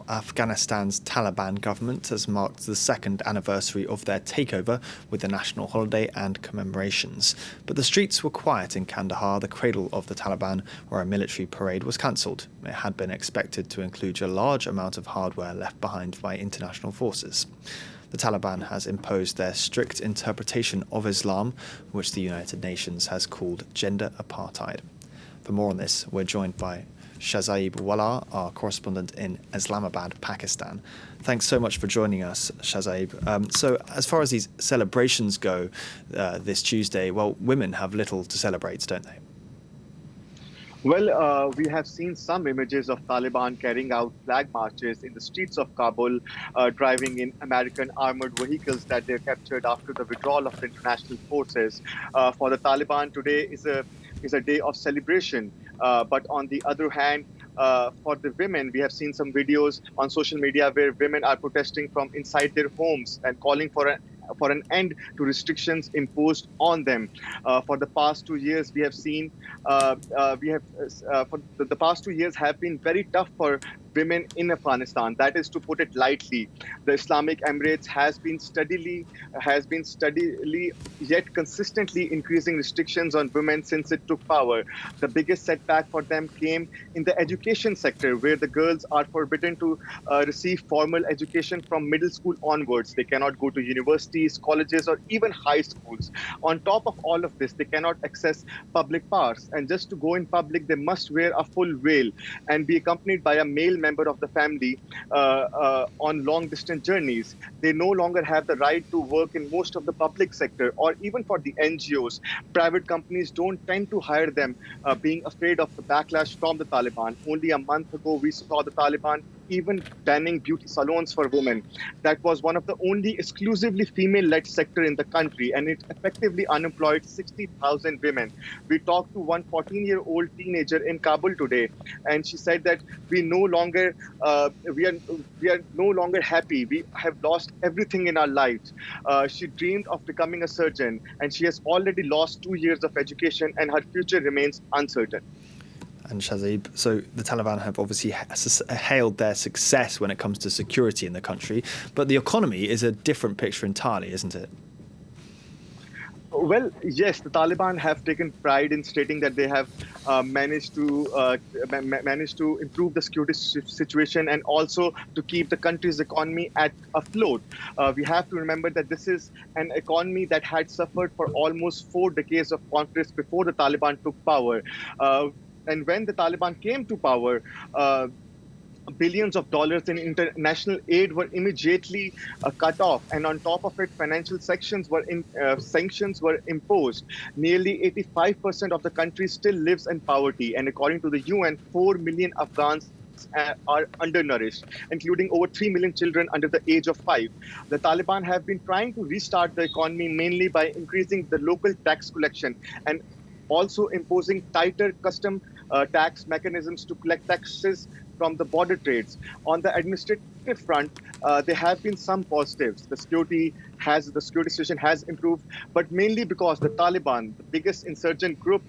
Now, Afghanistan's Taliban government has marked the second anniversary of their takeover with a national holiday and commemorations. But the streets were quiet in Kandahar, the cradle of the Taliban, where a military parade was cancelled. It had been expected to include a large amount of hardware left behind by international forces. The Taliban has imposed their strict interpretation of Islam, which the United Nations has called gender apartheid. For more on this, we're joined by Shazaib Wala, our correspondent in Islamabad, Pakistan. Thanks so much for joining us, Shazaib. So as far as these celebrations go this Tuesday, well, women have little to celebrate, don't they? Well, we have seen some images of Taliban carrying out flag marches in the streets of Kabul, driving in American armored vehicles that they captured after the withdrawal of the international forces. For the Taliban, today is a day of celebration. But on the other hand, for the women, we have seen some videos on social media where women are protesting from inside their homes and calling for an end to restrictions imposed on them. For the past 2 years, we have seen for the past 2 years have been very tough for women in Afghanistan. That is to put it lightly. The Islamic Emirates has been steadily yet consistently increasing restrictions on women since it took power. The biggest setback for them came in the education sector, where the girls are forbidden to receive formal education from middle school onwards. They cannot go to universities, colleges, or even high schools. On top of all of this, they cannot access public parks. And just to go in public, they must wear a full veil and be accompanied by a male member of the family on long-distance journeys. They no longer have the right to work in most of the public sector or even for the NGOs. Private companies don't tend to hire them, being afraid of the backlash from the Taliban. Only a month ago, we saw the Taliban even banning beauty salons for women. That was one of the only exclusively female-led sector in the country, and it effectively unemployed 60,000 women. We talked to one 14-year-old teenager in Kabul today, and she said that we are no longer happy. We have lost everything in our lives. She dreamed of becoming a surgeon, and she has already lost 2 years of education, and her future remains uncertain. And Shazib, so the Taliban have obviously hailed their success when it comes to security in the country, but the economy is a different picture entirely, isn't it? Well, yes, the Taliban have taken pride in stating that they have managed to improve the security situation and also to keep the country's economy afloat. We have to remember that this is an economy that had suffered for almost 4 decades of conflicts before the Taliban took power. And when the Taliban came to power, billions of dollars in international aid were immediately cut off, and on top of it, financial sanctions were imposed. Nearly 85% of the country still lives in poverty, and according to the UN, 4 million Afghans are undernourished, including over 3 million children under the age of 5. The Taliban have been trying to restart the economy mainly by increasing the local tax collection and also imposing tighter custom tax mechanisms to collect taxes from the border trades. On the administrative front, there have been some positives. The security situation has improved, but mainly because the Taliban, the biggest insurgent group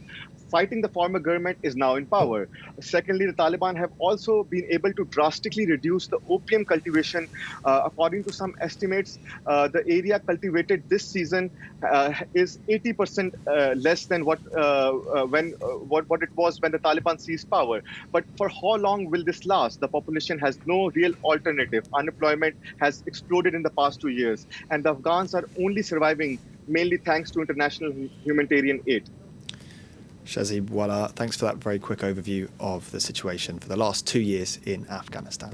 fighting the former government, is now in power. Secondly, the Taliban have also been able to drastically reduce the opium cultivation. According to some estimates, the area cultivated this season is 80% less than what it was when the Taliban seized power. But for how long will this last? The population has no real alternative. Unemployment has exploded in the past 2 years, and the Afghans are only surviving mainly thanks to international humanitarian aid. Shazib Wala, thanks for that very quick overview of the situation for the last 2 years in Afghanistan.